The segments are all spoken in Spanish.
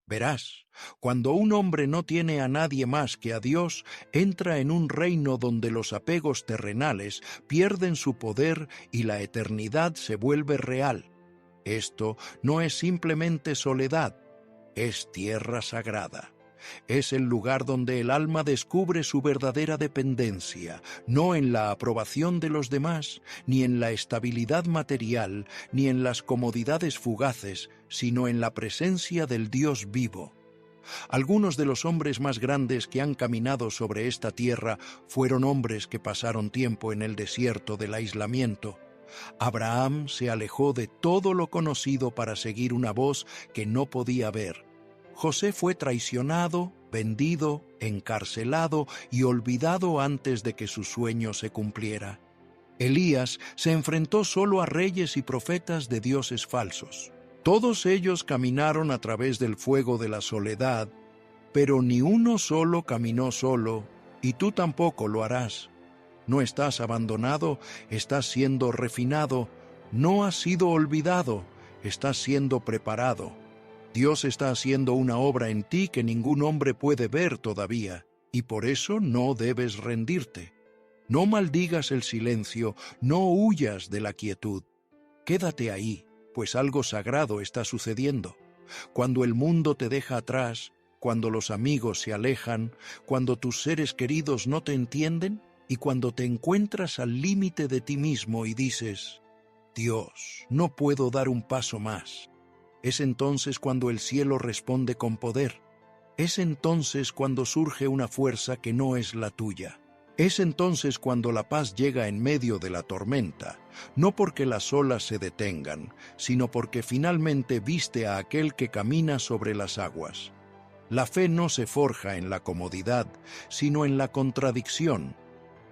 Verás, cuando un hombre no tiene a nadie más que a Dios, entra en un reino donde los apegos terrenales pierden su poder y la eternidad se vuelve real. Esto no es simplemente soledad, es tierra sagrada. Es el lugar donde el alma descubre su verdadera dependencia, no en la aprobación de los demás, ni en la estabilidad material, ni en las comodidades fugaces, sino en la presencia del Dios vivo. Algunos de los hombres más grandes que han caminado sobre esta tierra fueron hombres que pasaron tiempo en el desierto del aislamiento. Abraham se alejó de todo lo conocido para seguir una voz que no podía ver. José fue traicionado, vendido, encarcelado y olvidado antes de que su sueño se cumpliera. Elías se enfrentó solo a reyes y profetas de dioses falsos. Todos ellos caminaron a través del fuego de la soledad, pero ni uno solo caminó solo, y tú tampoco lo harás. No estás abandonado, estás siendo refinado, no has sido olvidado, estás siendo preparado. Dios está haciendo una obra en ti que ningún hombre puede ver todavía, y por eso no debes rendirte. No maldigas el silencio, no huyas de la quietud. Quédate ahí, pues algo sagrado está sucediendo. Cuando el mundo te deja atrás, cuando los amigos se alejan, cuando tus seres queridos no te entienden, y cuando te encuentras al límite de ti mismo y dices, Dios, no puedo dar un paso más. Es entonces cuando el cielo responde con poder. Es entonces cuando surge una fuerza que no es la tuya. Es entonces cuando la paz llega en medio de la tormenta, no porque las olas se detengan, sino porque finalmente viste a aquel que camina sobre las aguas. La fe no se forja en la comodidad, sino en la contradicción.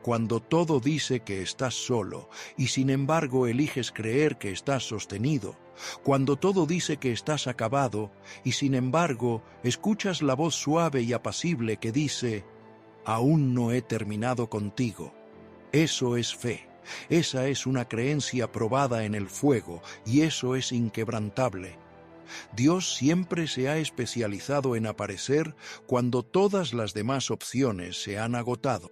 Cuando todo dice que estás solo y sin embargo eliges creer que estás sostenido, cuando todo dice que estás acabado y sin embargo escuchas la voz suave y apacible que dice, aún no he terminado contigo. Eso es fe, esa es una creencia probada en el fuego y eso es inquebrantable. Dios siempre se ha especializado en aparecer cuando todas las demás opciones se han agotado.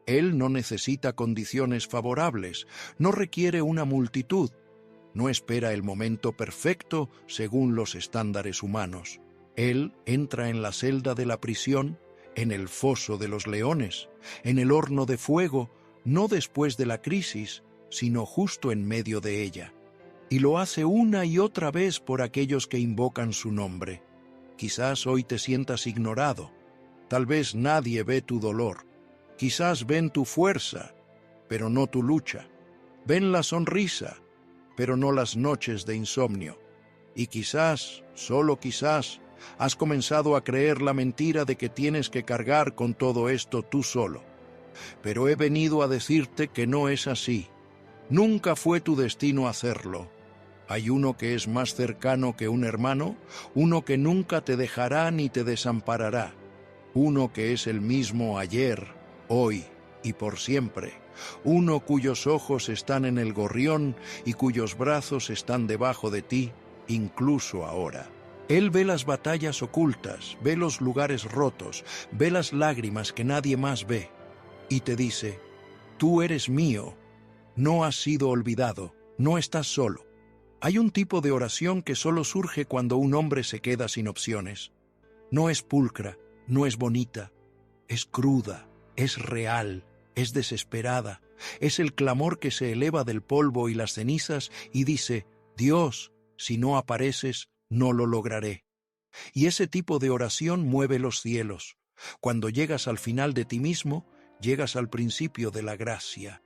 Él no necesita condiciones favorables, no requiere una multitud, no espera el momento perfecto según los estándares humanos. Él entra en la celda de la prisión, en el foso de los leones, en el horno de fuego, no después de la crisis, sino justo en medio de ella. Y lo hace una y otra vez por aquellos que invocan su nombre. Quizás hoy te sientas ignorado, tal vez nadie ve tu dolor. Quizás ven tu fuerza, pero no tu lucha. Ven la sonrisa, pero no las noches de insomnio. Y quizás, solo quizás, has comenzado a creer la mentira de que tienes que cargar con todo esto tú solo. Pero he venido a decirte que no es así. Nunca fue tu destino hacerlo. Hay uno que es más cercano que un hermano, uno que nunca te dejará ni te desamparará. Uno que es el mismo ayer, hoy y por siempre, uno cuyos ojos están en el gorrión y cuyos brazos están debajo de ti, incluso ahora. Él ve las batallas ocultas, ve los lugares rotos, ve las lágrimas que nadie más ve, y te dice, tú eres mío, no has sido olvidado, no estás solo. Hay un tipo de oración que solo surge cuando un hombre se queda sin opciones. No es pulcra, no es bonita, es cruda. Es real, es desesperada, es el clamor que se eleva del polvo y las cenizas y dice, Dios, si no apareces, no lo lograré. Y ese tipo de oración mueve los cielos. Cuando llegas al final de ti mismo, llegas al principio de la gracia.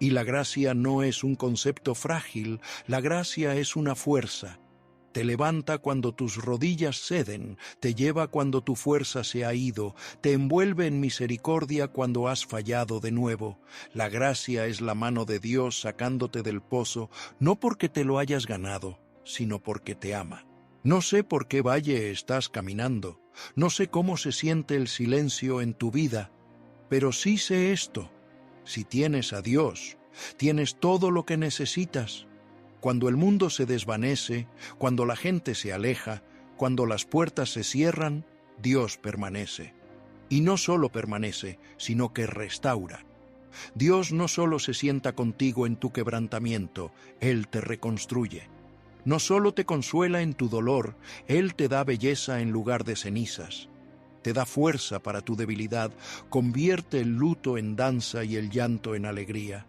Y la gracia no es un concepto frágil, la gracia es una fuerza. Te levanta cuando tus rodillas ceden, te lleva cuando tu fuerza se ha ido, te envuelve en misericordia cuando has fallado de nuevo. La gracia es la mano de Dios sacándote del pozo, no porque te lo hayas ganado, sino porque te ama. No sé por qué valle estás caminando, no sé cómo se siente el silencio en tu vida, pero sí sé esto: si tienes a Dios, tienes todo lo que necesitas. Cuando el mundo se desvanece, cuando la gente se aleja, cuando las puertas se cierran, Dios permanece. Y no solo permanece, sino que restaura. Dios no solo se sienta contigo en tu quebrantamiento, Él te reconstruye. No solo te consuela en tu dolor, Él te da belleza en lugar de cenizas. Te da fuerza para tu debilidad, convierte el luto en danza y el llanto en alegría.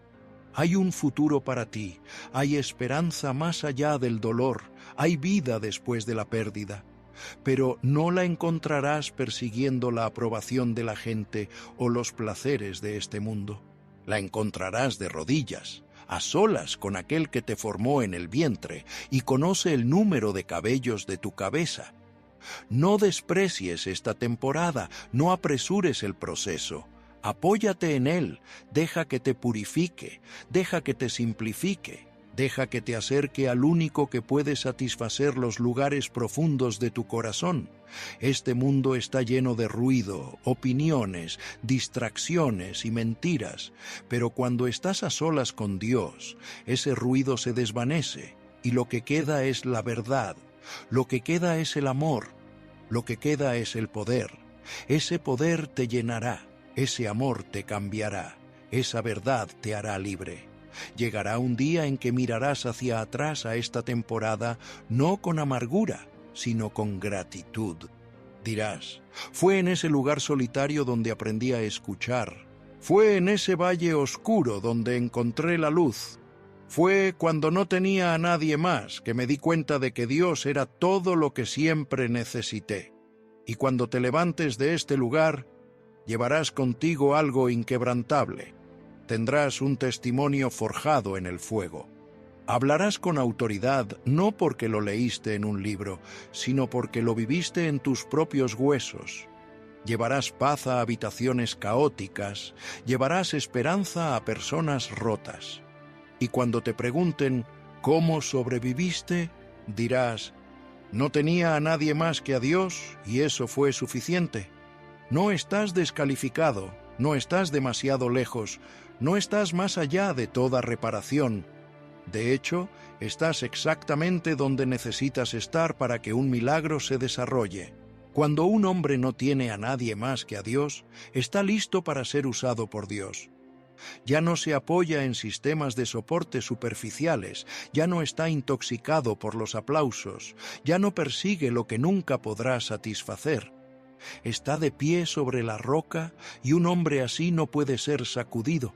Hay un futuro para ti, hay esperanza más allá del dolor, hay vida después de la pérdida. Pero no la encontrarás persiguiendo la aprobación de la gente o los placeres de este mundo. La encontrarás de rodillas, a solas con aquel que te formó en el vientre y conoce el número de cabellos de tu cabeza. No desprecies esta temporada, no apresures el proceso. Apóyate en Él, deja que te purifique, deja que te simplifique, deja que te acerque al único que puede satisfacer los lugares profundos de tu corazón. Este mundo está lleno de ruido, opiniones, distracciones y mentiras, pero cuando estás a solas con Dios, ese ruido se desvanece y lo que queda es la verdad, lo que queda es el amor, lo que queda es el poder. Ese poder te llenará. Ese amor te cambiará, esa verdad te hará libre. Llegará un día en que mirarás hacia atrás a esta temporada no con amargura, sino con gratitud. Dirás, fue en ese lugar solitario donde aprendí a escuchar. Fue en ese valle oscuro donde encontré la luz. Fue cuando no tenía a nadie más que me di cuenta de que Dios era todo lo que siempre necesité. Y cuando te levantes de este lugar, llevarás contigo algo inquebrantable. Tendrás un testimonio forjado en el fuego. Hablarás con autoridad no porque lo leíste en un libro, sino porque lo viviste en tus propios huesos. Llevarás paz a habitaciones caóticas, llevarás esperanza a personas rotas. Y cuando te pregunten ¿cómo sobreviviste?, dirás, no tenía a nadie más que a Dios y eso fue suficiente. No estás descalificado, no estás demasiado lejos, no estás más allá de toda reparación. De hecho, estás exactamente donde necesitas estar para que un milagro se desarrolle. Cuando un hombre no tiene a nadie más que a Dios, está listo para ser usado por Dios. Ya no se apoya en sistemas de soporte superficiales, ya no está intoxicado por los aplausos, ya no persigue lo que nunca podrá satisfacer. Está de pie sobre la roca y un hombre así no puede ser sacudido.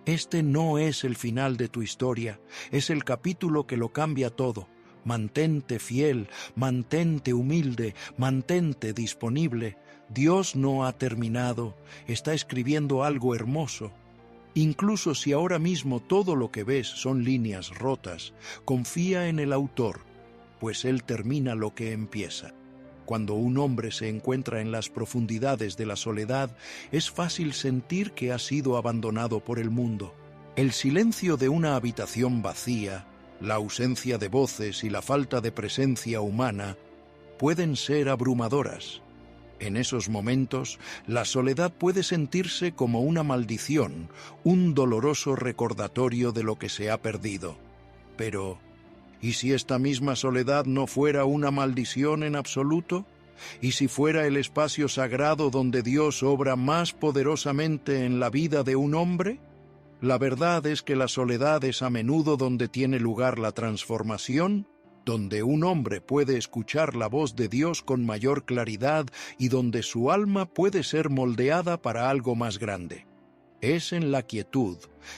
Este no es el final de tu historia, es el capítulo que lo cambia todo. Mantente fiel, mantente humilde, mantente disponible. Dios no ha terminado, está escribiendo algo hermoso. Incluso si ahora mismo todo lo que ves son líneas rotas, confía en el autor, pues él termina lo que empieza. Cuando un hombre se encuentra en las profundidades de la soledad, es fácil sentir que ha sido abandonado por el mundo. El silencio de una habitación vacía, la ausencia de voces y la falta de presencia humana pueden ser abrumadoras. En esos momentos, la soledad puede sentirse como una maldición, un doloroso recordatorio de lo que se ha perdido. Pero ¿y si esta misma soledad no fuera una maldición en absoluto? ¿Y si fuera el espacio sagrado donde Dios obra más poderosamente en la vida de un hombre? La verdad es que la soledad es a menudo donde tiene lugar la transformación, donde un hombre puede escuchar la voz de Dios con mayor claridad y donde su alma puede ser moldeada para algo más grande. Es en la quietud,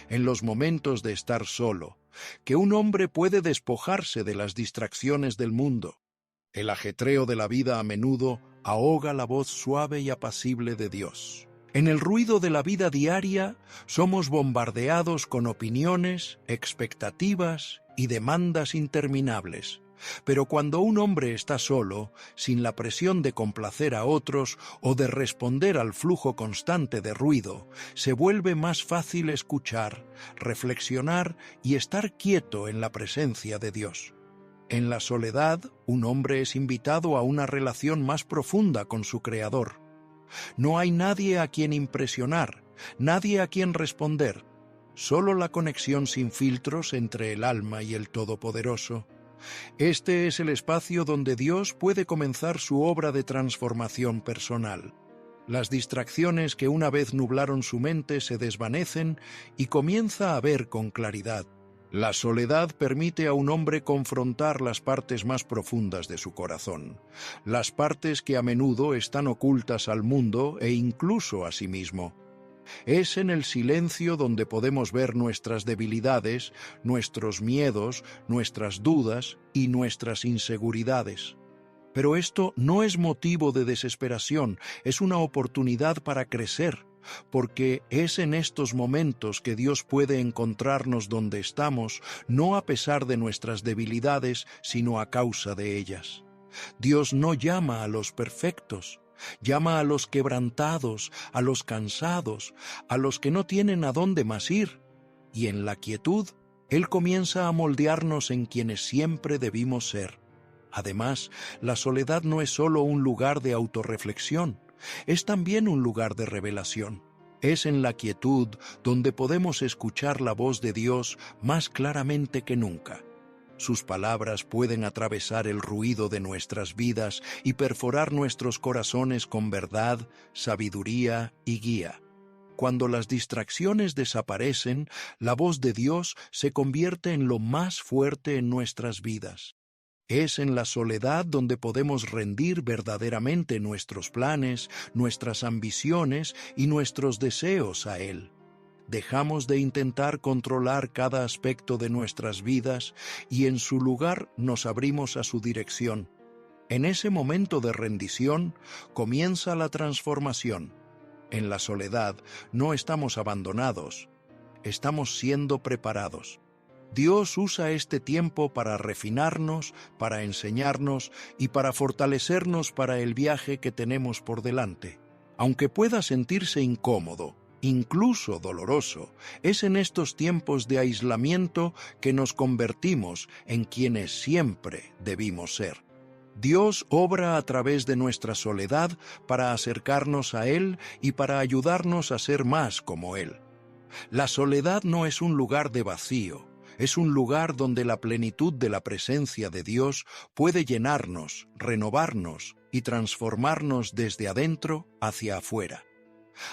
en los momentos de estar solo, que un hombre puede despojarse de las distracciones del mundo. El ajetreo de la vida a menudo ahoga la voz suave y apacible de Dios. En el ruido de la vida diaria somos bombardeados con opiniones, expectativas y demandas interminables. Pero cuando un hombre está solo, sin la presión de complacer a otros o de responder al flujo constante de ruido, se vuelve más fácil escuchar, reflexionar y estar quieto en la presencia de Dios. En la soledad, un hombre es invitado a una relación más profunda con su Creador. No hay nadie a quien impresionar, nadie a quien responder, solo la conexión sin filtros entre el alma y el Todopoderoso. Este es el espacio donde Dios puede comenzar su obra de transformación personal. Las distracciones que una vez nublaron su mente se desvanecen y comienza a ver con claridad. La soledad permite a un hombre confrontar las partes más profundas de su corazón, las partes que a menudo están ocultas al mundo e incluso a sí mismo. Es en el silencio donde podemos ver nuestras debilidades, nuestros miedos, nuestras dudas y nuestras inseguridades. Pero esto no es motivo de desesperación, es una oportunidad para crecer, porque es en estos momentos que Dios puede encontrarnos donde estamos, no a pesar de nuestras debilidades, sino a causa de ellas. Dios no llama a los perfectos, llama a los quebrantados, a los cansados, a los que no tienen a dónde más ir, y en la quietud, Él comienza a moldearnos en quienes siempre debimos ser. Además, la soledad no es solo un lugar de autorreflexión, es también un lugar de revelación. Es en la quietud donde podemos escuchar la voz de Dios más claramente que nunca. Sus palabras pueden atravesar el ruido de nuestras vidas y perforar nuestros corazones con verdad, sabiduría y guía. Cuando las distracciones desaparecen, la voz de Dios se convierte en lo más fuerte en nuestras vidas. Es en la soledad donde podemos rendir verdaderamente nuestros planes, nuestras ambiciones y nuestros deseos a Él. Dejamos de intentar controlar cada aspecto de nuestras vidas y en su lugar nos abrimos a su dirección. En ese momento de rendición comienza la transformación. En la soledad no estamos abandonados, estamos siendo preparados. Dios usa este tiempo para refinarnos, para enseñarnos y para fortalecernos para el viaje que tenemos por delante. Aunque pueda sentirse incómodo, incluso doloroso, es en estos tiempos de aislamiento que nos convertimos en quienes siempre debimos ser. Dios obra a través de nuestra soledad para acercarnos a Él y para ayudarnos a ser más como Él. La soledad no es un lugar de vacío, es un lugar donde la plenitud de la presencia de Dios puede llenarnos, renovarnos y transformarnos desde adentro hacia afuera.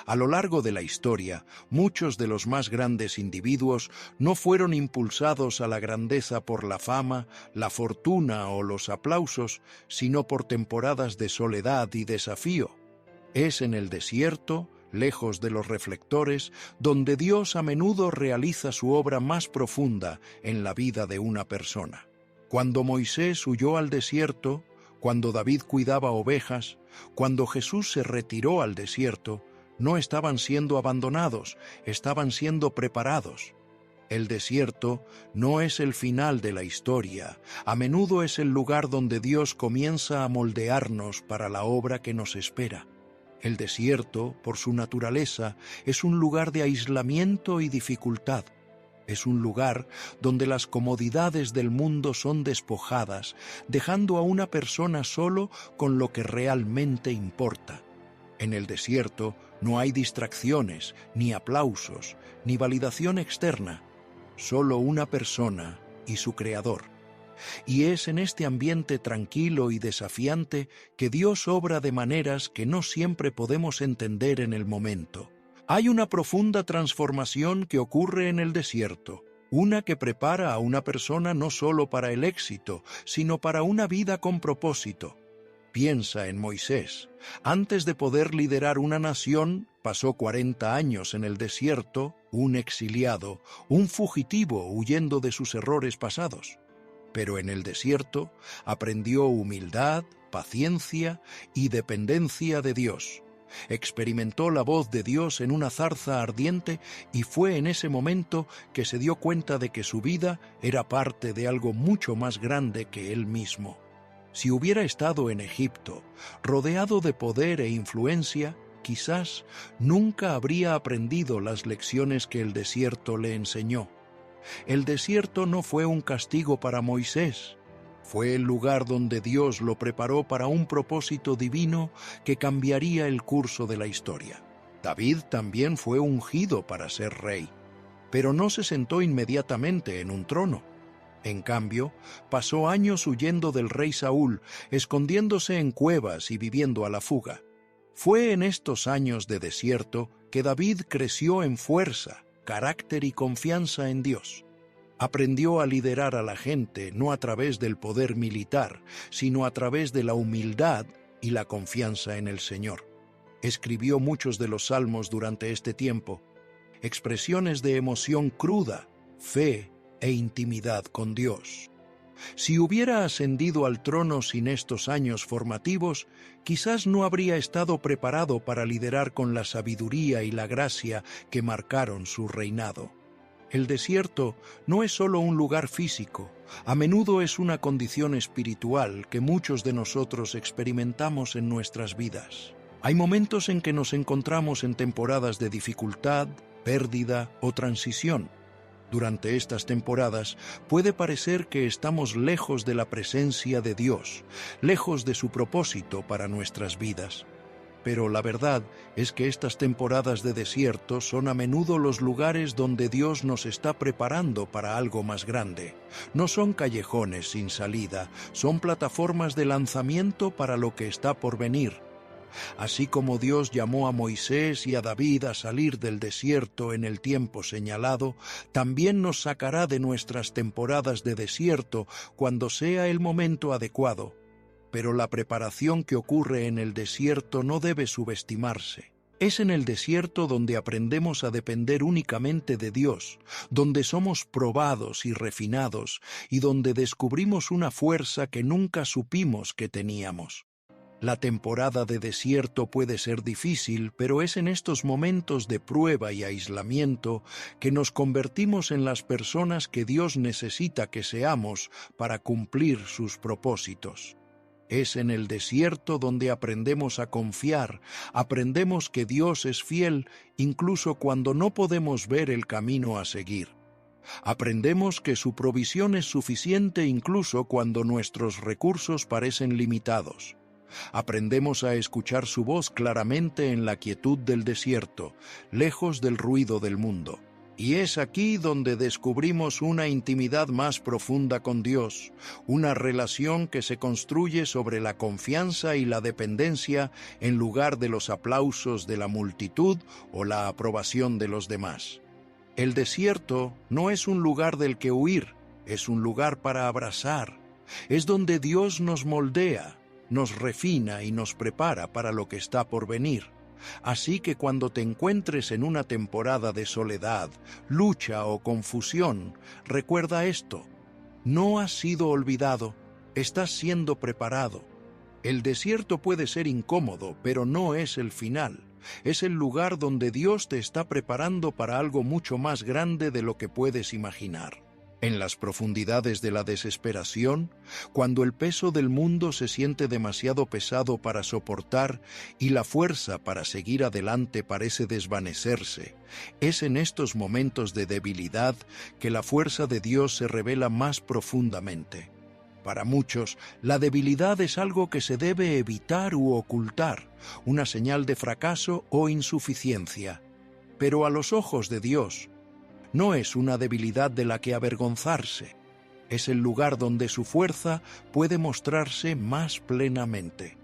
A lo largo de la historia, muchos de los más grandes individuos no fueron impulsados a la grandeza por la fama, la fortuna o los aplausos, sino por temporadas de soledad y desafío. Es en el desierto, lejos de los reflectores, donde Dios a menudo realiza su obra más profunda en la vida de una persona. Cuando Moisés huyó al desierto, cuando David cuidaba ovejas, cuando Jesús se retiró al desierto, no estaban siendo abandonados, estaban siendo preparados. El desierto no es el final de la historia, a menudo es el lugar donde Dios comienza a moldearnos para la obra que nos espera. El desierto, por su naturaleza, es un lugar de aislamiento y dificultad. Es un lugar donde las comodidades del mundo son despojadas, dejando a una persona solo con lo que realmente importa. En el desierto no hay distracciones, ni aplausos, ni validación externa, solo una persona y su Creador. Y es en este ambiente tranquilo y desafiante que Dios obra de maneras que no siempre podemos entender en el momento. Hay una profunda transformación que ocurre en el desierto, una que prepara a una persona no solo para el éxito, sino para una vida con propósito. Piensa en Moisés. Antes de poder liderar una nación, pasó 40 años en el desierto, un exiliado, un fugitivo huyendo de sus errores pasados. Pero en el desierto aprendió humildad, paciencia y dependencia de Dios. Experimentó la voz de Dios en una zarza ardiente y fue en ese momento que se dio cuenta de que su vida era parte de algo mucho más grande que él mismo. Si hubiera estado en Egipto, rodeado de poder e influencia, quizás nunca habría aprendido las lecciones que el desierto le enseñó. El desierto no fue un castigo para Moisés, fue el lugar donde Dios lo preparó para un propósito divino que cambiaría el curso de la historia. David también fue ungido para ser rey, pero no se sentó inmediatamente en un trono. En cambio, pasó años huyendo del rey Saúl, escondiéndose en cuevas y viviendo a la fuga. Fue en estos años de desierto que David creció en fuerza, carácter y confianza en Dios. Aprendió a liderar a la gente no a través del poder militar, sino a través de la humildad y la confianza en el Señor. Escribió muchos de los salmos durante este tiempo, expresiones de emoción cruda, fe e intimidad con Dios. Si hubiera ascendido al trono sin estos años formativos, quizás no habría estado preparado para liderar con la sabiduría y la gracia que marcaron su reinado. El desierto no es solo un lugar físico, a menudo es una condición espiritual que muchos de nosotros experimentamos en nuestras vidas. Hay momentos en que nos encontramos en temporadas de dificultad, pérdida o transición. Durante estas temporadas puede parecer que estamos lejos de la presencia de Dios, lejos de su propósito para nuestras vidas. Pero la verdad es que estas temporadas de desierto son a menudo los lugares donde Dios nos está preparando para algo más grande. No son callejones sin salida, son plataformas de lanzamiento para lo que está por venir. Así como Dios llamó a Moisés y a David a salir del desierto en el tiempo señalado, también nos sacará de nuestras temporadas de desierto cuando sea el momento adecuado. Pero la preparación que ocurre en el desierto no debe subestimarse. Es en el desierto donde aprendemos a depender únicamente de Dios, donde somos probados y refinados, y donde descubrimos una fuerza que nunca supimos que teníamos. La temporada de desierto puede ser difícil, pero es en estos momentos de prueba y aislamiento que nos convertimos en las personas que Dios necesita que seamos para cumplir sus propósitos. Es en el desierto donde aprendemos a confiar, aprendemos que Dios es fiel incluso cuando no podemos ver el camino a seguir. Aprendemos que su provisión es suficiente incluso cuando nuestros recursos parecen limitados. Aprendemos a escuchar su voz claramente en la quietud del desierto, lejos del ruido del mundo. Y es aquí donde descubrimos una intimidad más profunda con Dios, una relación que se construye sobre la confianza y la dependencia en lugar de los aplausos de la multitud o la aprobación de los demás. El desierto no es un lugar del que huir, es un lugar para abrazar. Es donde Dios nos moldea, nos refina y nos prepara para lo que está por venir. Así que cuando te encuentres en una temporada de soledad, lucha o confusión, recuerda esto: no has sido olvidado, estás siendo preparado. El desierto puede ser incómodo, pero no es el final. Es el lugar donde Dios te está preparando para algo mucho más grande de lo que puedes imaginar. En las profundidades de la desesperación, cuando el peso del mundo se siente demasiado pesado para soportar y la fuerza para seguir adelante parece desvanecerse, es en estos momentos de debilidad que la fuerza de Dios se revela más profundamente. Para muchos, la debilidad es algo que se debe evitar u ocultar, una señal de fracaso o insuficiencia. Pero a los ojos de Dios, no es una debilidad de la que avergonzarse. Es el lugar donde su fuerza puede mostrarse más plenamente.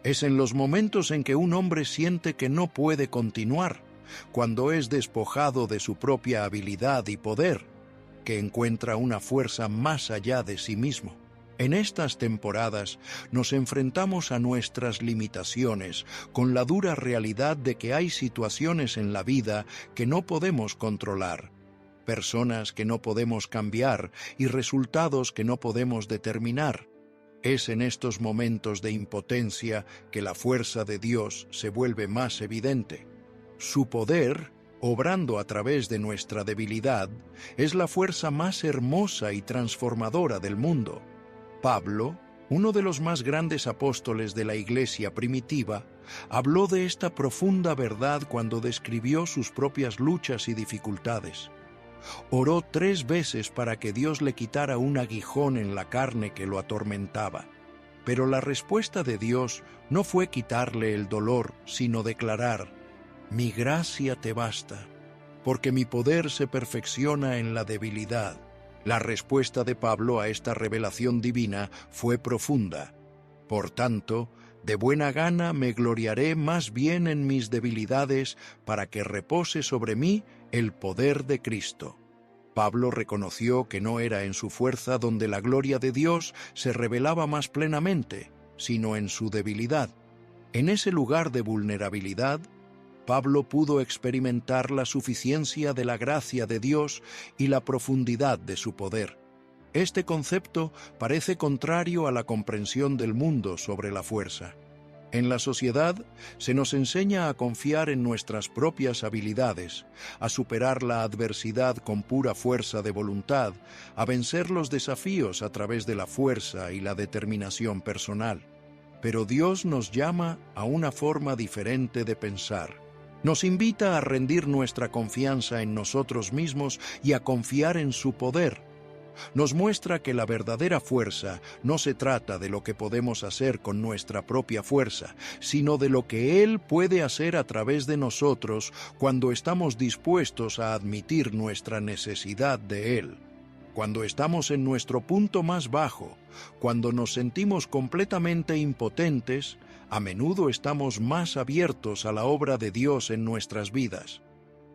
Es en los momentos en que un hombre siente que no puede continuar, cuando es despojado de su propia habilidad y poder, que encuentra una fuerza más allá de sí mismo. En estas temporadas nos enfrentamos a nuestras limitaciones con la dura realidad de que hay situaciones en la vida que no podemos controlar, personas que no podemos cambiar y resultados que no podemos determinar. Es en estos momentos de impotencia que la fuerza de Dios se vuelve más evidente. Su poder, obrando a través de nuestra debilidad, es la fuerza más hermosa y transformadora del mundo. Pablo, uno de los más grandes apóstoles de la Iglesia primitiva, habló de esta profunda verdad cuando describió sus propias luchas y dificultades. Oró 3 veces para que Dios le quitara un aguijón en la carne que lo atormentaba. Pero la respuesta de Dios no fue quitarle el dolor, sino declarar: «Mi gracia te basta, porque mi poder se perfecciona en la debilidad». La respuesta de Pablo a esta revelación divina fue profunda. Por tanto, de buena gana me gloriaré más bien en mis debilidades para que repose sobre mí el poder de Cristo. Pablo reconoció que no era en su fuerza donde la gloria de Dios se revelaba más plenamente, sino en su debilidad. En ese lugar de vulnerabilidad, Pablo pudo experimentar la suficiencia de la gracia de Dios y la profundidad de su poder. Este concepto parece contrario a la comprensión del mundo sobre la fuerza. En la sociedad se nos enseña a confiar en nuestras propias habilidades, a superar la adversidad con pura fuerza de voluntad, a vencer los desafíos a través de la fuerza y la determinación personal. Pero Dios nos llama a una forma diferente de pensar. Nos invita a rendir nuestra confianza en nosotros mismos y a confiar en su poder. Nos muestra que la verdadera fuerza no se trata de lo que podemos hacer con nuestra propia fuerza, sino de lo que Él puede hacer a través de nosotros cuando estamos dispuestos a admitir nuestra necesidad de Él. Cuando estamos en nuestro punto más bajo, cuando nos sentimos completamente impotentes, a menudo estamos más abiertos a la obra de Dios en nuestras vidas.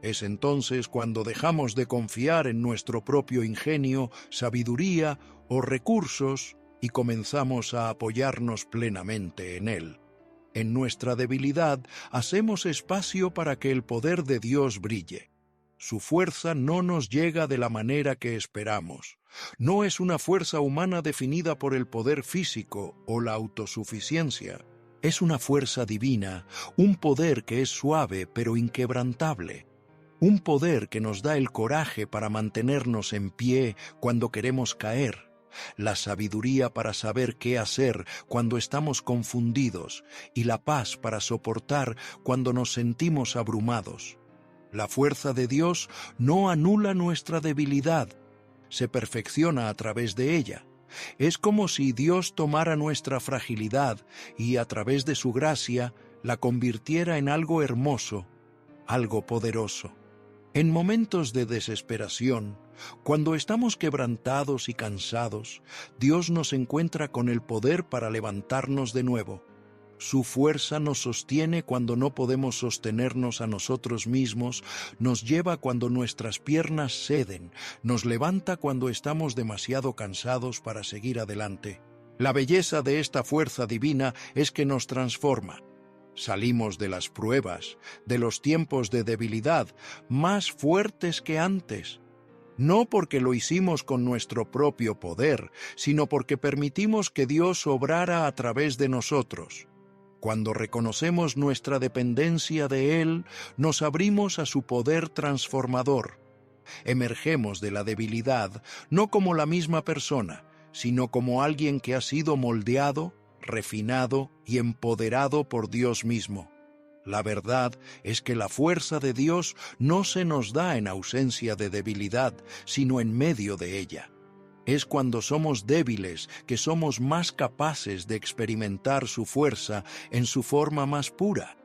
Es entonces cuando dejamos de confiar en nuestro propio ingenio, sabiduría o recursos y comenzamos a apoyarnos plenamente en Él. En nuestra debilidad hacemos espacio para que el poder de Dios brille. Su fuerza no nos llega de la manera que esperamos. No es una fuerza humana definida por el poder físico o la autosuficiencia. Es una fuerza divina, un poder que es suave pero inquebrantable. Un poder que nos da el coraje para mantenernos en pie cuando queremos caer, la sabiduría para saber qué hacer cuando estamos confundidos y la paz para soportar cuando nos sentimos abrumados. La fuerza de Dios no anula nuestra debilidad, se perfecciona a través de ella. Es como si Dios tomara nuestra fragilidad y a través de su gracia la convirtiera en algo hermoso, algo poderoso. En momentos de desesperación, cuando estamos quebrantados y cansados, Dios nos encuentra con el poder para levantarnos de nuevo. Su fuerza nos sostiene cuando no podemos sostenernos a nosotros mismos, nos lleva cuando nuestras piernas ceden, nos levanta cuando estamos demasiado cansados para seguir adelante. La belleza de esta fuerza divina es que nos transforma. Salimos de las pruebas, de los tiempos de debilidad, más fuertes que antes. No porque lo hicimos con nuestro propio poder, sino porque permitimos que Dios obrara a través de nosotros. Cuando reconocemos nuestra dependencia de Él, nos abrimos a su poder transformador. Emergemos de la debilidad, no como la misma persona, sino como alguien que ha sido moldeado, refinado y empoderado por Dios mismo. La verdad es que la fuerza de Dios no se nos da en ausencia de debilidad, sino en medio de ella. Es cuando somos débiles que somos más capaces de experimentar su fuerza en su forma más pura.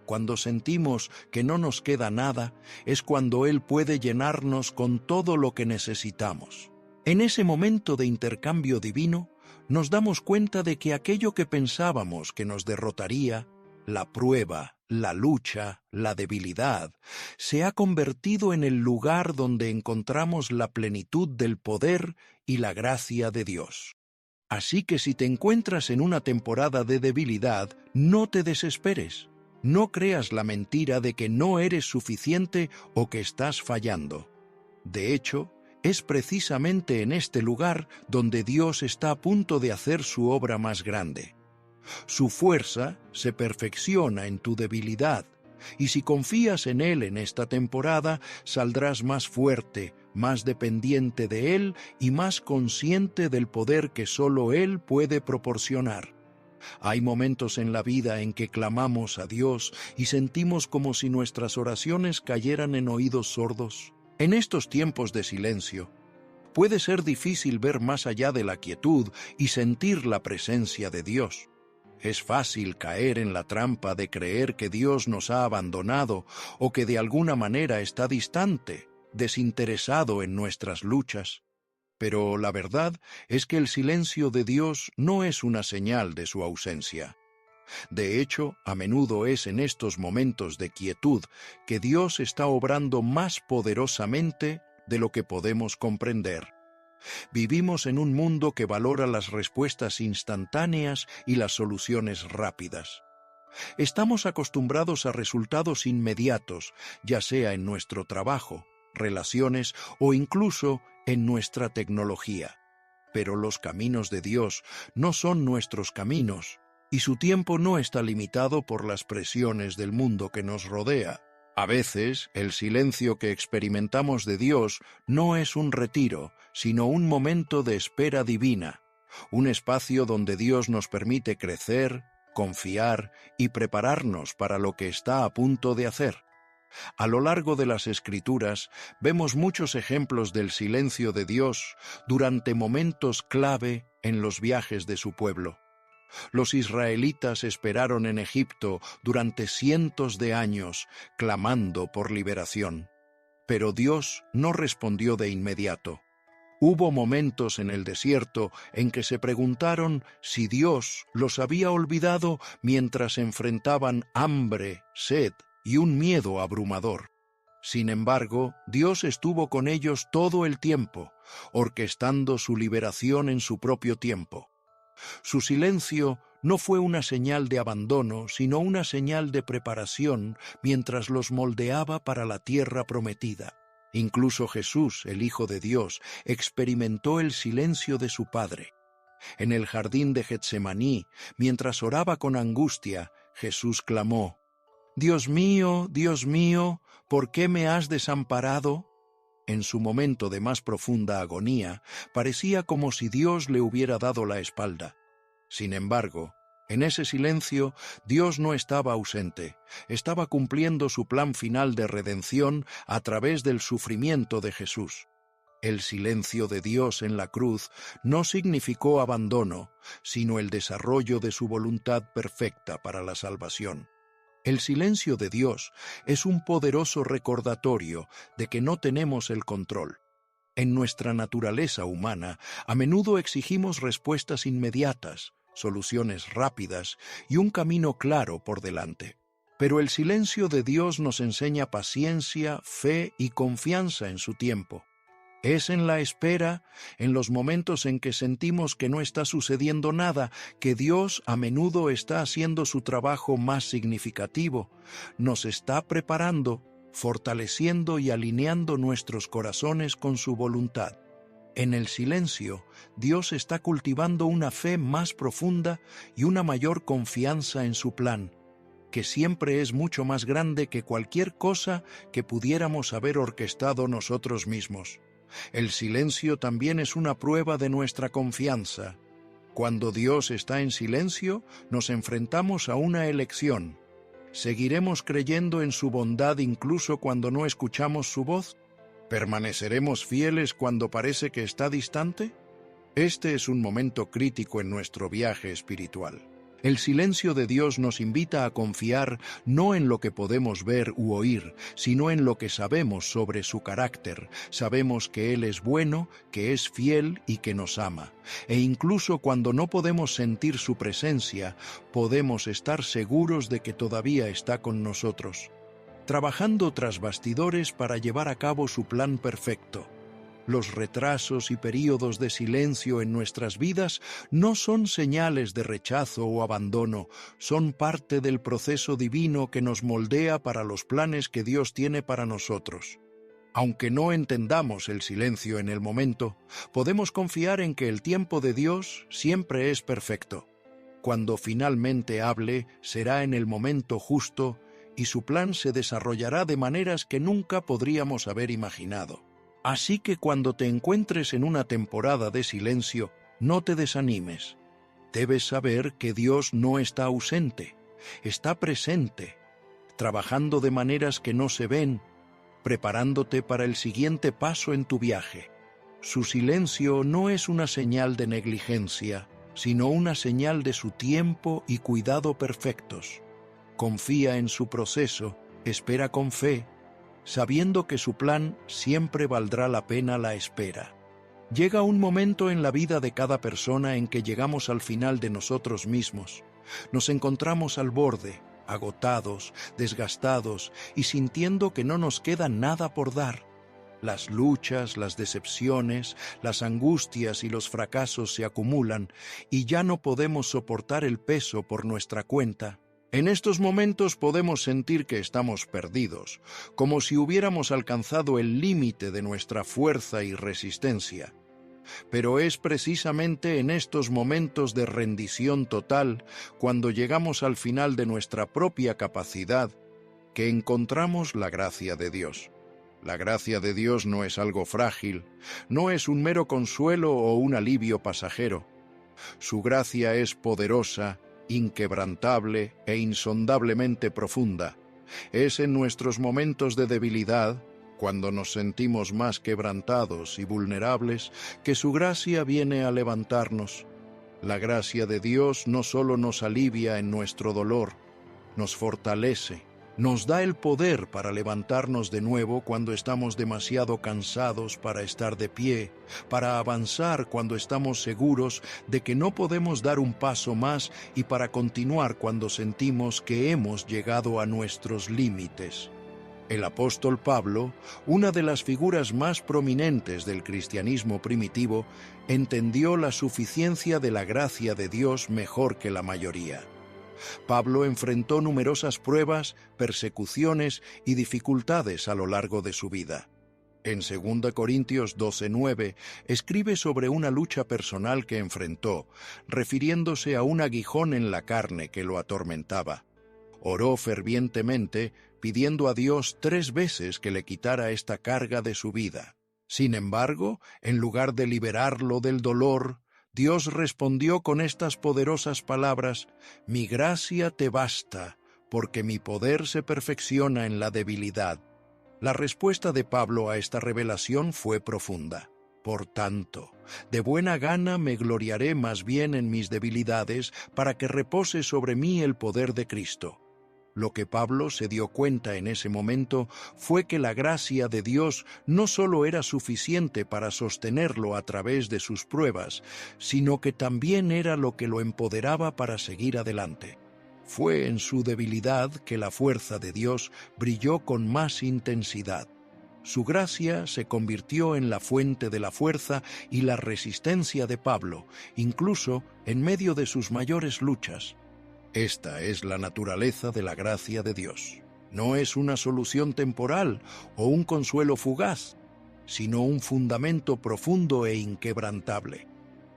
Cuando sentimos que no nos queda nada, es cuando Él puede llenarnos con todo lo que necesitamos. En ese momento de intercambio divino, nos damos cuenta de que aquello que pensábamos que nos derrotaría, la prueba, la lucha, la debilidad, se ha convertido en el lugar donde encontramos la plenitud del poder y la gracia de Dios. Así que si te encuentras en una temporada de debilidad, no te desesperes. No creas la mentira de que no eres suficiente o que estás fallando. De hecho, es precisamente en este lugar donde Dios está a punto de hacer su obra más grande. Su fuerza se perfecciona en tu debilidad, y si confías en Él en esta temporada, saldrás más fuerte, más dependiente de Él y más consciente del poder que solo Él puede proporcionar. Hay momentos en la vida en que clamamos a Dios y sentimos como si nuestras oraciones cayeran en oídos sordos. En estos tiempos de silencio, puede ser difícil ver más allá de la quietud y sentir la presencia de Dios. Es fácil caer en la trampa de creer que Dios nos ha abandonado o que de alguna manera está distante, desinteresado en nuestras luchas. Pero la verdad es que el silencio de Dios no es una señal de su ausencia. De hecho, a menudo es en estos momentos de quietud que Dios está obrando más poderosamente de lo que podemos comprender. Vivimos en un mundo que valora las respuestas instantáneas y las soluciones rápidas. Estamos acostumbrados a resultados inmediatos, ya sea en nuestro trabajo, relaciones o incluso en nuestra tecnología. Pero los caminos de Dios no son nuestros caminos, y su tiempo no está limitado por las presiones del mundo que nos rodea. A veces, el silencio que experimentamos de Dios no es un retiro, sino un momento de espera divina, un espacio donde Dios nos permite crecer, confiar y prepararnos para lo que está a punto de hacer. A lo largo de las Escrituras vemos muchos ejemplos del silencio de Dios durante momentos clave en los viajes de su pueblo. Los israelitas esperaron en Egipto durante cientos de años, clamando por liberación. Pero Dios no respondió de inmediato. Hubo momentos en el desierto en que se preguntaron si Dios los había olvidado mientras enfrentaban hambre, sed y un miedo abrumador. Sin embargo, Dios estuvo con ellos todo el tiempo, orquestando su liberación en su propio tiempo. Su silencio no fue una señal de abandono, sino una señal de preparación mientras los moldeaba para la tierra prometida. Incluso Jesús, el Hijo de Dios, experimentó el silencio de su Padre. En el jardín de Getsemaní, mientras oraba con angustia, Jesús clamó: Dios mío, ¿por qué me has desamparado? En su momento de más profunda agonía, parecía como si Dios le hubiera dado la espalda. Sin embargo, en ese silencio, Dios no estaba ausente, estaba cumpliendo su plan final de redención a través del sufrimiento de Jesús. El silencio de Dios en la cruz no significó abandono, sino el desarrollo de su voluntad perfecta para la salvación. El silencio de Dios es un poderoso recordatorio de que no tenemos el control. En nuestra naturaleza humana, a menudo exigimos respuestas inmediatas, soluciones rápidas y un camino claro por delante. Pero el silencio de Dios nos enseña paciencia, fe y confianza en su tiempo. Es en la espera, en los momentos en que sentimos que no está sucediendo nada, que Dios a menudo está haciendo su trabajo más significativo. Nos está preparando, fortaleciendo y alineando nuestros corazones con su voluntad. En el silencio, Dios está cultivando una fe más profunda y una mayor confianza en su plan, que siempre es mucho más grande que cualquier cosa que pudiéramos haber orquestado nosotros mismos. El silencio también es una prueba de nuestra confianza. Cuando Dios está en silencio, nos enfrentamos a una elección. ¿Seguiremos creyendo en su bondad incluso cuando no escuchamos su voz? ¿Permaneceremos fieles cuando parece que está distante? Este es un momento crítico en nuestro viaje espiritual. El silencio de Dios nos invita a confiar no en lo que podemos ver u oír, sino en lo que sabemos sobre su carácter. Sabemos que Él es bueno, que es fiel y que nos ama. E incluso cuando no podemos sentir su presencia, podemos estar seguros de que todavía está con nosotros, trabajando tras bastidores para llevar a cabo su plan perfecto. Los retrasos y períodos de silencio en nuestras vidas no son señales de rechazo o abandono, son parte del proceso divino que nos moldea para los planes que Dios tiene para nosotros. Aunque no entendamos el silencio en el momento, podemos confiar en que el tiempo de Dios siempre es perfecto. Cuando finalmente hable, será en el momento justo y su plan se desarrollará de maneras que nunca podríamos haber imaginado. Así que cuando te encuentres en una temporada de silencio, no te desanimes. Debes saber que Dios no está ausente, está presente, trabajando de maneras que no se ven, preparándote para el siguiente paso en tu viaje. Su silencio no es una señal de negligencia, sino una señal de su tiempo y cuidado perfectos. Confía en su proceso, espera con fe, sabiendo que su plan siempre valdrá la pena la espera. Llega un momento en la vida de cada persona en que llegamos al final de nosotros mismos. Nos encontramos al borde, agotados, desgastados y sintiendo que no nos queda nada por dar. Las luchas, las decepciones, las angustias y los fracasos se acumulan y ya no podemos soportar el peso por nuestra cuenta. En estos momentos podemos sentir que estamos perdidos, como si hubiéramos alcanzado el límite de nuestra fuerza y resistencia. Pero es precisamente en estos momentos de rendición total, cuando llegamos al final de nuestra propia capacidad, que encontramos la gracia de Dios. La gracia de Dios no es algo frágil, no es un mero consuelo o un alivio pasajero. Su gracia es poderosa, inquebrantable e insondablemente profunda. Es en nuestros momentos de debilidad, cuando nos sentimos más quebrantados y vulnerables, que su gracia viene a levantarnos. La gracia de Dios no solo nos alivia en nuestro dolor, nos fortalece, nos da el poder para levantarnos de nuevo cuando estamos demasiado cansados para estar de pie, para avanzar cuando estamos seguros de que no podemos dar un paso más y para continuar cuando sentimos que hemos llegado a nuestros límites. El apóstol Pablo, una de las figuras más prominentes del cristianismo primitivo, entendió la suficiencia de la gracia de Dios mejor que la mayoría. Pablo enfrentó numerosas pruebas, persecuciones y dificultades a lo largo de su vida. En 2 Corintios 12:9 escribe sobre una lucha personal que enfrentó, refiriéndose a un aguijón en la carne que lo atormentaba. Oró fervientemente, pidiendo a Dios 3 veces que le quitara esta carga de su vida. Sin embargo, en lugar de liberarlo del dolor, Dios respondió con estas poderosas palabras: «Mi gracia te basta, porque mi poder se perfecciona en la debilidad». La respuesta de Pablo a esta revelación fue profunda. «Por tanto, de buena gana me gloriaré más bien en mis debilidades, para que repose sobre mí el poder de Cristo». Lo que Pablo se dio cuenta en ese momento fue que la gracia de Dios no solo era suficiente para sostenerlo a través de sus pruebas, sino que también era lo que lo empoderaba para seguir adelante. Fue en su debilidad que la fuerza de Dios brilló con más intensidad. Su gracia se convirtió en la fuente de la fuerza y la resistencia de Pablo, incluso en medio de sus mayores luchas. Esta es la naturaleza de la gracia de Dios. No es una solución temporal o un consuelo fugaz, sino un fundamento profundo e inquebrantable.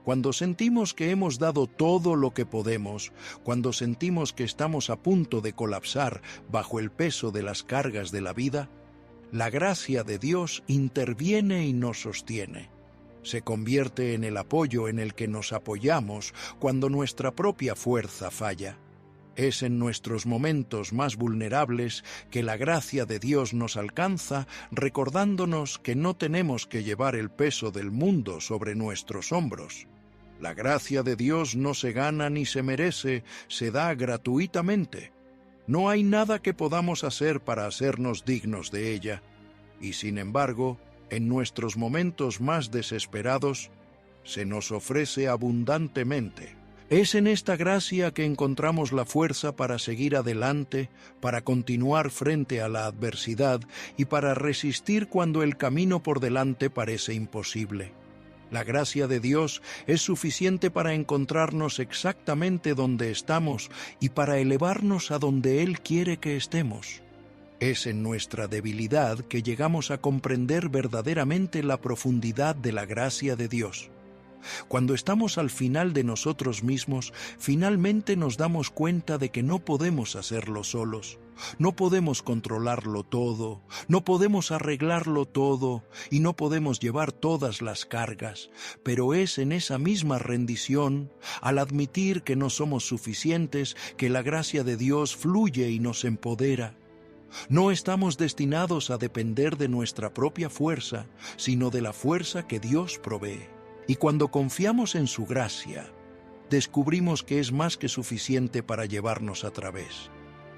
Cuando sentimos que hemos dado todo lo que podemos, cuando sentimos que estamos a punto de colapsar bajo el peso de las cargas de la vida, la gracia de Dios interviene y nos sostiene. Se convierte en el apoyo en el que nos apoyamos cuando nuestra propia fuerza falla. Es en nuestros momentos más vulnerables que la gracia de Dios nos alcanza, recordándonos que no tenemos que llevar el peso del mundo sobre nuestros hombros. La gracia de Dios no se gana ni se merece, se da gratuitamente. No hay nada que podamos hacer para hacernos dignos de ella. Y sin embargo, en nuestros momentos más desesperados, se nos ofrece abundantemente. Es en esta gracia que encontramos la fuerza para seguir adelante, para continuar frente a la adversidad y para resistir cuando el camino por delante parece imposible. La gracia de Dios es suficiente para encontrarnos exactamente donde estamos y para elevarnos a donde Él quiere que estemos. Es en nuestra debilidad que llegamos a comprender verdaderamente la profundidad de la gracia de Dios. Cuando estamos al final de nosotros mismos, finalmente nos damos cuenta de que no podemos hacerlo solos. No podemos controlarlo todo, no podemos arreglarlo todo y no podemos llevar todas las cargas, pero es en esa misma rendición, al admitir que no somos suficientes, que la gracia de Dios fluye y nos empodera. No estamos destinados a depender de nuestra propia fuerza, sino de la fuerza que Dios provee. Y cuando confiamos en su gracia, descubrimos que es más que suficiente para llevarnos a través.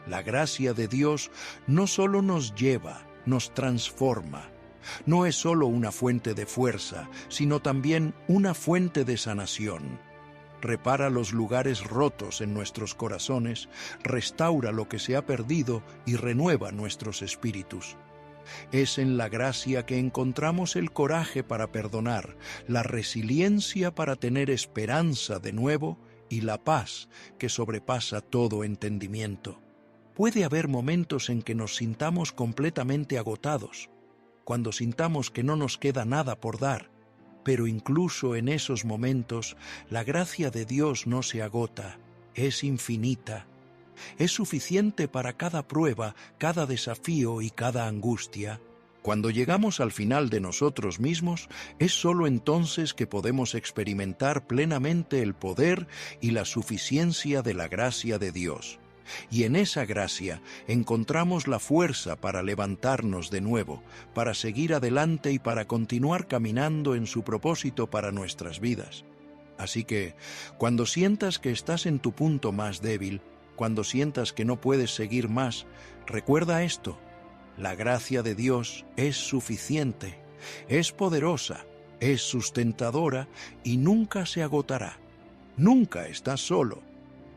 La gracia de Dios no solo nos lleva, nos transforma, No es solo una fuente de fuerza, sino también una fuente de sanación. Repara los lugares rotos en nuestros corazones, restaura lo que se ha perdido y renueva nuestros espíritus. Es en la gracia que encontramos el coraje para perdonar, la resiliencia para tener esperanza de nuevo y la paz que sobrepasa todo entendimiento. Puede haber momentos en que nos sintamos completamente agotados, cuando sintamos que no nos queda nada por dar, pero incluso en esos momentos la gracia de Dios no se agota, es infinita. Es suficiente para cada prueba, cada desafío y cada angustia. Cuando llegamos al final de nosotros mismos, es sólo entonces que podemos experimentar plenamente el poder y la suficiencia de la gracia de Dios. Y en esa gracia encontramos la fuerza para levantarnos de nuevo, para seguir adelante y para continuar caminando en su propósito para nuestras vidas. Así que, cuando sientas que estás en tu punto más débil, cuando sientas que no puedes seguir más, recuerda esto: la gracia de Dios es suficiente, es poderosa, es sustentadora y nunca se agotará. Nunca estás solo,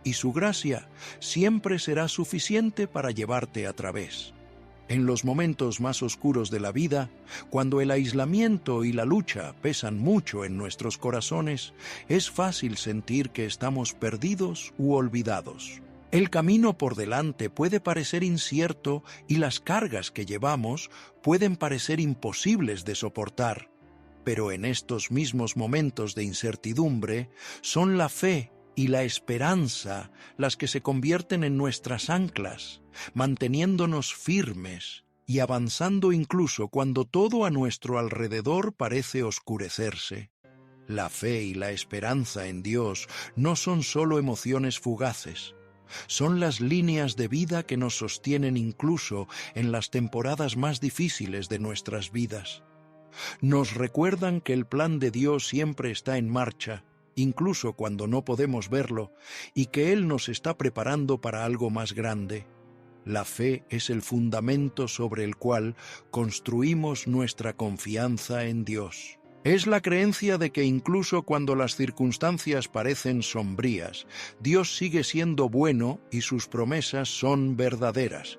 y su gracia siempre será suficiente para llevarte a través. En los momentos más oscuros de la vida, cuando el aislamiento y la lucha pesan mucho en nuestros corazones, es fácil sentir que estamos perdidos u olvidados. El camino por delante puede parecer incierto y las cargas que llevamos pueden parecer imposibles de soportar. Pero en estos mismos momentos de incertidumbre, son la fe y la esperanza las que se convierten en nuestras anclas, manteniéndonos firmes y avanzando incluso cuando todo a nuestro alrededor parece oscurecerse. La fe y la esperanza en Dios no son solo emociones fugaces, son las líneas de vida que nos sostienen incluso en las temporadas más difíciles de nuestras vidas. Nos recuerdan que el plan de Dios siempre está en marcha, incluso cuando no podemos verlo, y que Él nos está preparando para algo más grande. La fe es el fundamento sobre el cual construimos nuestra confianza en Dios. Es la creencia de que incluso cuando las circunstancias parecen sombrías, Dios sigue siendo bueno y sus promesas son verdaderas.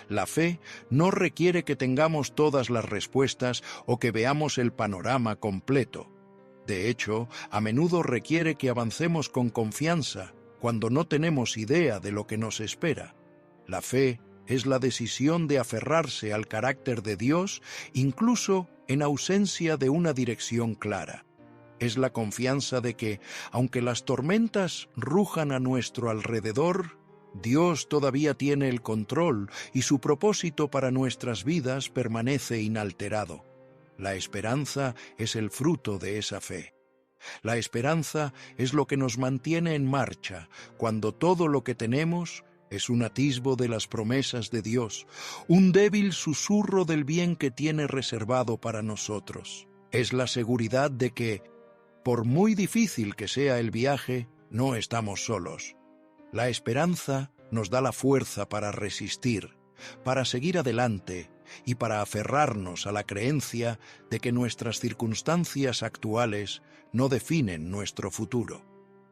La fe no requiere que tengamos todas las respuestas o que veamos el panorama completo. De hecho, a menudo requiere que avancemos con confianza cuando no tenemos idea de lo que nos espera. La fe es la decisión de aferrarse al carácter de Dios, incluso en ausencia de una dirección clara. Es la confianza de que, aunque las tormentas rujan a nuestro alrededor, Dios todavía tiene el control y su propósito para nuestras vidas permanece inalterado. La esperanza es el fruto de esa fe. La esperanza es lo que nos mantiene en marcha cuando todo lo que tenemos es un atisbo de las promesas de Dios, un débil susurro del bien que tiene reservado para nosotros. Es la seguridad de que, por muy difícil que sea el viaje, no estamos solos. La esperanza nos da la fuerza para resistir, para seguir adelante y para aferrarnos a la creencia de que nuestras circunstancias actuales no definen nuestro futuro.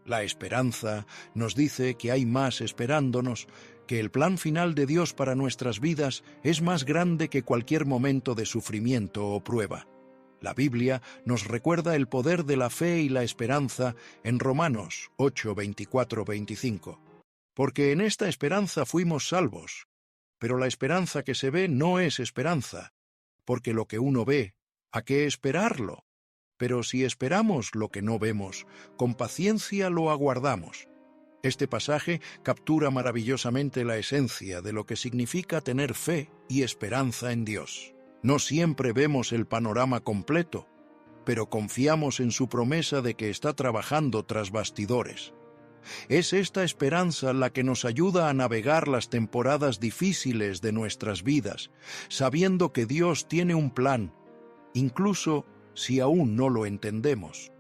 La esperanza nos dice que hay más esperándonos, que el plan final de Dios para nuestras vidas es más grande que cualquier momento de sufrimiento o prueba. La Biblia nos recuerda el poder de la fe y la esperanza en Romanos 8, 24, 25. Porque en esta esperanza fuimos salvos. Pero la esperanza que se ve no es esperanza, porque lo que uno ve, ¿a qué esperarlo? Pero si esperamos lo que no vemos, con paciencia lo aguardamos. Este pasaje captura maravillosamente la esencia de lo que significa tener fe y esperanza en Dios. No siempre vemos el panorama completo, pero confiamos en su promesa de que está trabajando tras bastidores. Es esta esperanza la que nos ayuda a navegar las temporadas difíciles de nuestras vidas, sabiendo que Dios tiene un plan, incluso si aún no lo entendemos.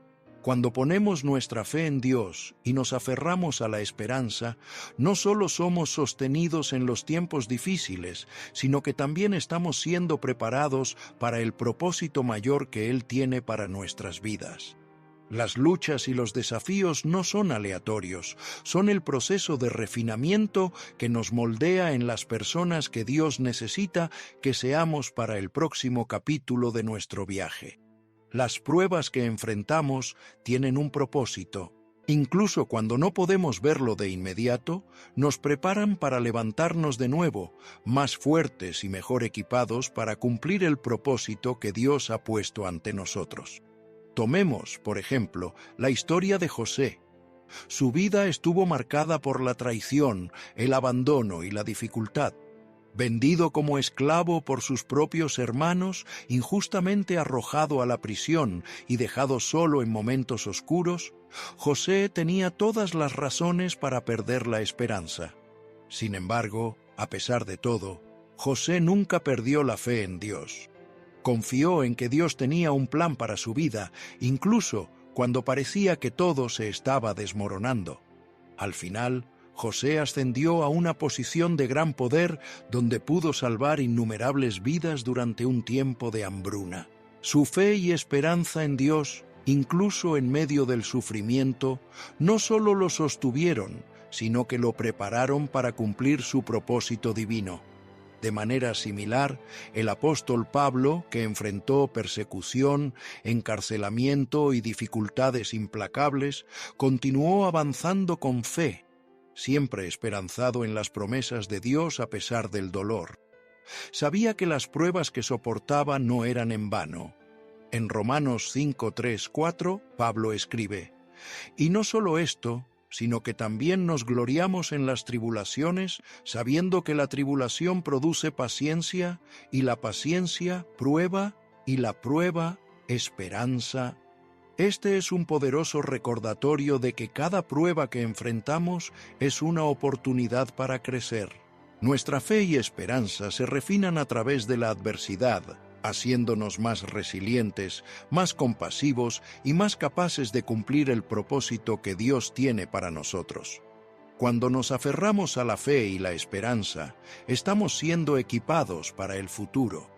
Cuando ponemos nuestra fe en Dios y nos aferramos a la esperanza, no solo somos sostenidos en los tiempos difíciles, sino que también estamos siendo preparados para el propósito mayor que Él tiene para nuestras vidas. Las luchas y los desafíos no son aleatorios, son el proceso de refinamiento que nos moldea en las personas que Dios necesita que seamos para el próximo capítulo de nuestro viaje. Las pruebas que enfrentamos tienen un propósito. Incluso cuando no podemos verlo de inmediato, nos preparan para levantarnos de nuevo, más fuertes y mejor equipados para cumplir el propósito que Dios ha puesto ante nosotros. Tomemos, por ejemplo, la historia de José. Su vida estuvo marcada por la traición, el abandono y la dificultad. Vendido como esclavo por sus propios hermanos, injustamente arrojado a la prisión y dejado solo en momentos oscuros, José tenía todas las razones para perder la esperanza. Sin embargo, a pesar de todo, José nunca perdió la fe en Dios. Confió en que Dios tenía un plan para su vida, incluso cuando parecía que todo se estaba desmoronando. Al final, José ascendió a una posición de gran poder donde pudo salvar innumerables vidas durante un tiempo de hambruna. Su fe y esperanza en Dios, incluso en medio del sufrimiento, no solo lo sostuvieron, sino que lo prepararon para cumplir su propósito divino. De manera similar, el apóstol Pablo, que enfrentó persecución, encarcelamiento y dificultades implacables, continuó avanzando con fe, siempre esperanzado en las promesas de Dios a pesar del dolor. Sabía que las pruebas que soportaba no eran en vano. En Romanos 5, 3, 4, Pablo escribe: «Y no solo esto, sino que también nos gloriamos en las tribulaciones, sabiendo que la tribulación produce paciencia, y la paciencia, prueba, y la prueba, esperanza». Este es un poderoso recordatorio de que cada prueba que enfrentamos es una oportunidad para crecer. Nuestra fe y esperanza se refinan a través de la adversidad, haciéndonos más resilientes, más compasivos y más capaces de cumplir el propósito que Dios tiene para nosotros. Cuando nos aferramos a la fe y la esperanza, estamos siendo equipados para el futuro.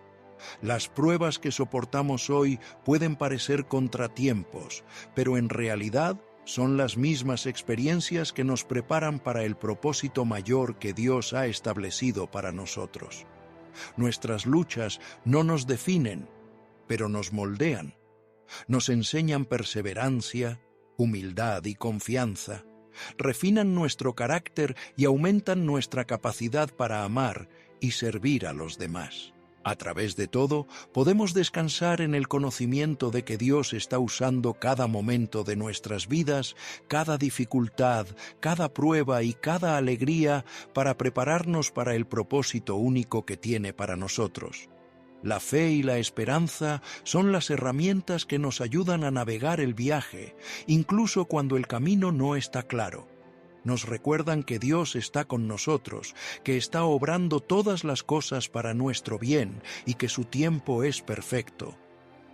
Las pruebas que soportamos hoy pueden parecer contratiempos, pero en realidad son las mismas experiencias que nos preparan para el propósito mayor que Dios ha establecido para nosotros. Nuestras luchas no nos definen, pero nos moldean. Nos enseñan perseverancia, humildad y confianza. Refinan nuestro carácter y aumentan nuestra capacidad para amar y servir a los demás. A través de todo, podemos descansar en el conocimiento de que Dios está usando cada momento de nuestras vidas, cada dificultad, cada prueba y cada alegría para prepararnos para el propósito único que tiene para nosotros. La fe y la esperanza son las herramientas que nos ayudan a navegar el viaje, incluso cuando el camino no está claro. Nos recuerdan que Dios está con nosotros, que está obrando todas las cosas para nuestro bien y que su tiempo es perfecto.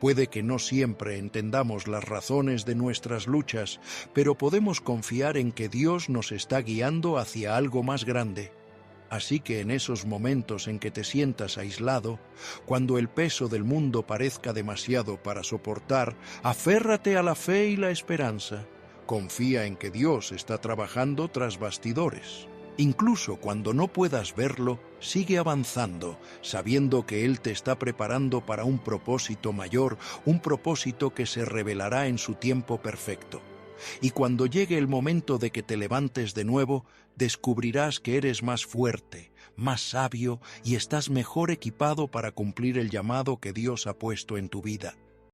Puede que no siempre entendamos las razones de nuestras luchas, pero podemos confiar en que Dios nos está guiando hacia algo más grande. Así que en esos momentos en que te sientas aislado, cuando el peso del mundo parezca demasiado para soportar, aférrate a la fe y la esperanza. Confía en que Dios está trabajando tras bastidores. Incluso cuando no puedas verlo, sigue avanzando, sabiendo que Él te está preparando para un propósito mayor, un propósito que se revelará en su tiempo perfecto. Y cuando llegue el momento de que te levantes de nuevo, descubrirás que eres más fuerte, más sabio y estás mejor equipado para cumplir el llamado que Dios ha puesto en tu vida.